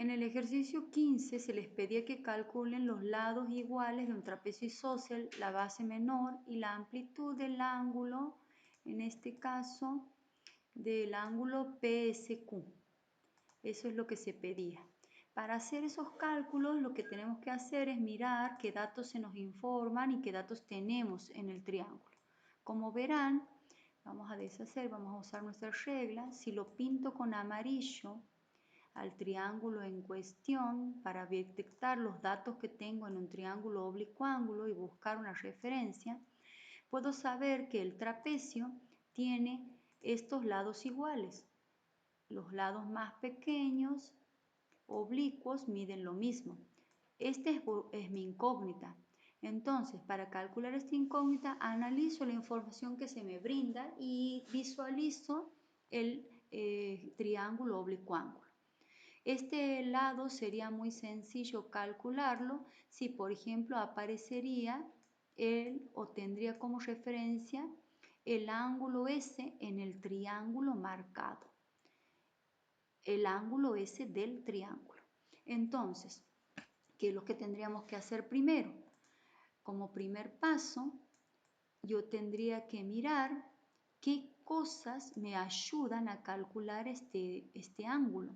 En el ejercicio 15 se les pedía que calculen los lados iguales de un trapecio isósceles, la base menor y la amplitud del ángulo, en este caso del ángulo PSQ. Eso es lo que se pedía. Para hacer esos cálculos lo que tenemos que hacer es mirar qué datos se nos informan y qué datos tenemos en el triángulo. Como verán, vamos a deshacer, vamos a usar nuestra regla. Si lo pinto con amarillo al triángulo en cuestión para detectar los datos que tengo en un triángulo oblicuo y buscar una referencia, puedo saber que el trapecio tiene estos lados iguales. Los lados más pequeños, oblicuos, miden lo mismo. Esta es mi incógnita. Entonces, para calcular esta incógnita, analizo la información que se me brinda y visualizo el triángulo oblicuo. Este lado sería muy sencillo calcularlo si, por ejemplo, aparecería o tendría como referencia el ángulo S en el triángulo marcado. El ángulo S del triángulo. Entonces, ¿qué es lo que tendríamos que hacer primero? Como primer paso, yo tendría que mirar qué cosas me ayudan a calcular este ángulo.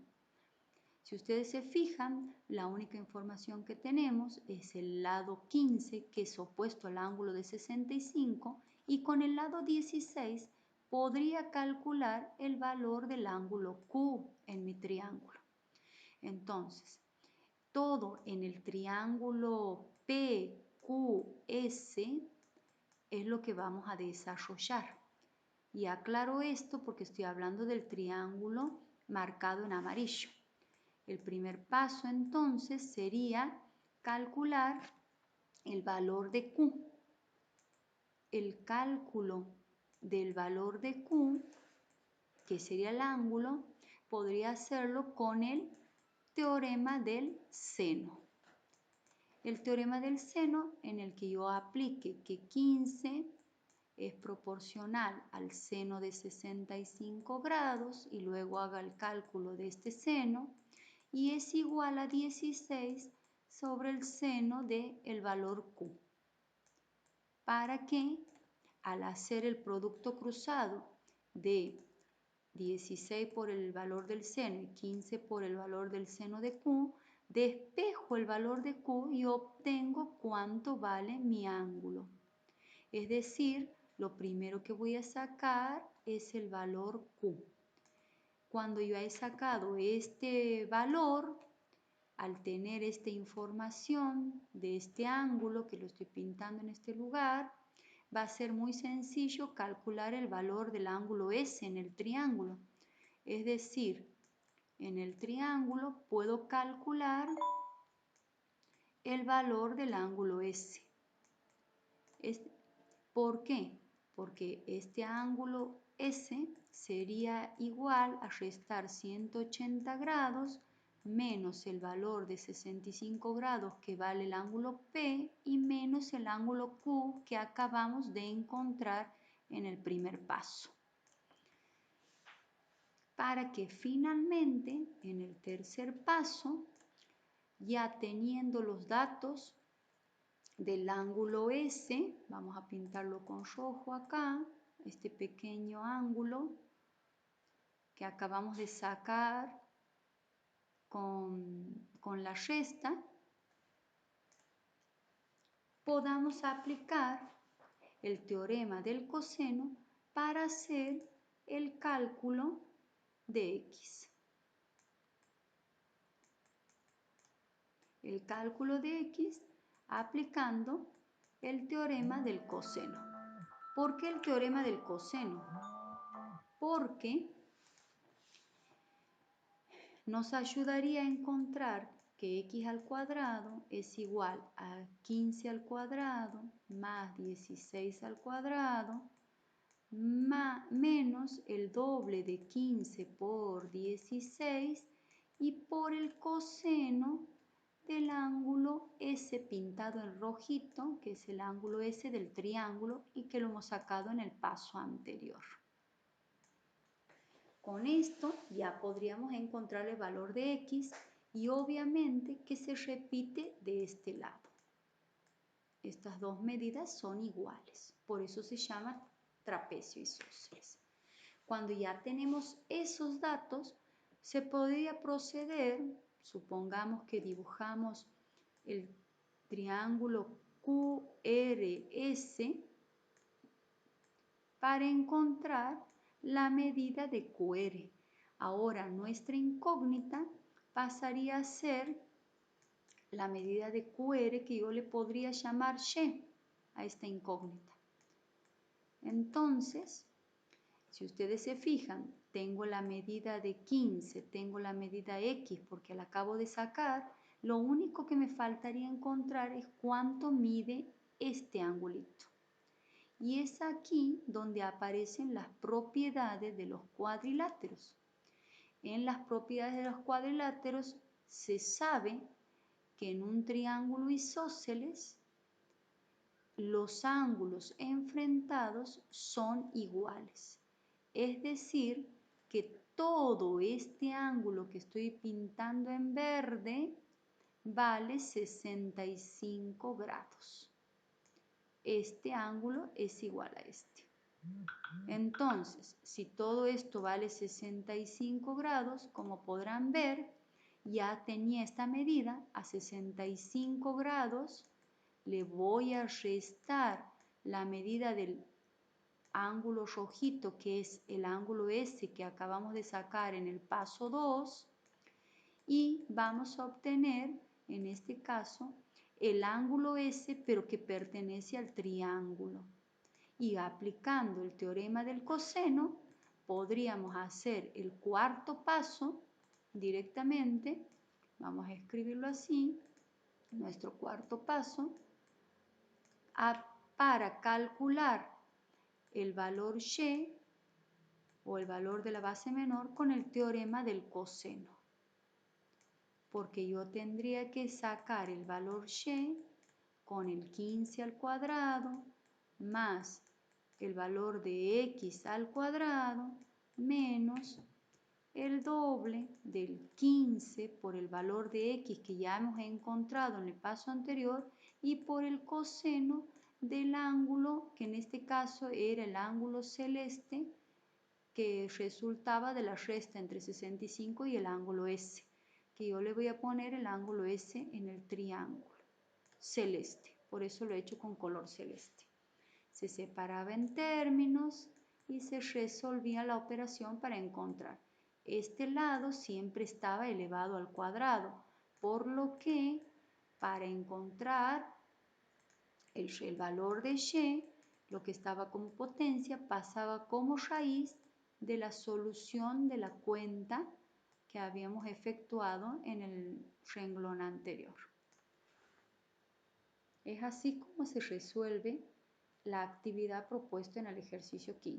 Si ustedes se fijan, la única información que tenemos es el lado 15, que es opuesto al ángulo de 65, y con el lado 16 podría calcular el valor del ángulo Q en mi triángulo. Entonces, todo en el triángulo PQS es lo que vamos a desarrollar. Y aclaro esto porque estoy hablando del triángulo marcado en amarillo. El primer paso entonces sería calcular el valor de Q. El cálculo del valor de Q, que sería el ángulo, podría hacerlo con el teorema del seno. El teorema del seno en el que yo aplique que 15 es proporcional al seno de 65 grados y luego haga el cálculo de este seno y es igual a 16 sobre el seno del valor Q. Para que al hacer el producto cruzado de 16 por el valor del seno y 15 por el valor del seno de Q, despejo el valor de Q y obtengo cuánto vale mi ángulo. Es decir, lo primero que voy a sacar es el valor Q. Cuando yo he sacado este valor, al tener esta información de este ángulo que lo estoy pintando en este lugar, va a ser muy sencillo calcular el valor del ángulo S en el triángulo. Es decir, en el triángulo puedo calcular el valor del ángulo S. ¿Por qué? Porque este ángulo S sería igual a restar 180 grados menos el valor de 65 grados que vale el ángulo P y menos el ángulo Q que acabamos de encontrar en el primer paso. Para que finalmente en el tercer paso, ya teniendo los datos del ángulo S, vamos a pintarlo con rojo acá, este pequeño ángulo que acabamos de sacar con la resta, podamos aplicar el teorema del coseno para hacer el cálculo de X. El cálculo de X aplicando el teorema del coseno. ¿Por qué el teorema del coseno? Porque nos ayudaría a encontrar que x al cuadrado es igual a 15 al cuadrado más 16 al cuadrado menos el doble de 15 por 16 y por el coseno del ángulo S pintado en rojito, que es el ángulo S del triángulo y que lo hemos sacado en el paso anterior. Con esto ya podríamos encontrar el valor de X y obviamente que se repite de este lado. Estas dos medidas son iguales, por eso se llama trapecio isósceles. Cuando ya tenemos esos datos, se podría proceder, supongamos que dibujamos el triángulo QRS para encontrar la medida de QR. Ahora nuestra incógnita pasaría a ser la medida de QR que yo le podría llamar Y a esta incógnita. Entonces, si ustedes se fijan, tengo la medida de 15, tengo la medida X porque la acabo de sacar, lo único que me faltaría encontrar es cuánto mide este angulito. Y es aquí donde aparecen las propiedades de los cuadriláteros. En las propiedades de los cuadriláteros se sabe que en un triángulo isósceles los ángulos enfrentados son iguales. Es decir, que todo este ángulo que estoy pintando en verde vale 65 grados. Este ángulo es igual a este. Entonces, si todo esto vale 65 grados, como podrán ver, ya tenía esta medida a 65 grados, le voy a restar la medida del ángulo rojito, que es el ángulo S que acabamos de sacar en el paso 2, y vamos a obtener, en este caso, el ángulo S, pero que pertenece al triángulo. Y aplicando el teorema del coseno, podríamos hacer el cuarto paso directamente. Vamos a escribirlo así, nuestro cuarto paso, para calcular el valor Y o el valor de la base menor con el teorema del coseno. Porque yo tendría que sacar el valor Y con el 15 al cuadrado más el valor de X al cuadrado menos el doble del 15 por el valor de X que ya hemos encontrado en el paso anterior y por el coseno del ángulo, que en este caso era el ángulo celeste, que resultaba de la resta entre 65 y el ángulo S, que yo le voy a poner el ángulo S en el triángulo celeste, por eso lo he hecho con color celeste. Se separaba en términos y se resolvía la operación para encontrar. Este lado siempre estaba elevado al cuadrado, por lo que para encontrar el valor de Y, lo que estaba como potencia pasaba como raíz de la solución de la cuenta que habíamos efectuado en el renglón anterior. Es así como se resuelve la actividad propuesta en el ejercicio 15.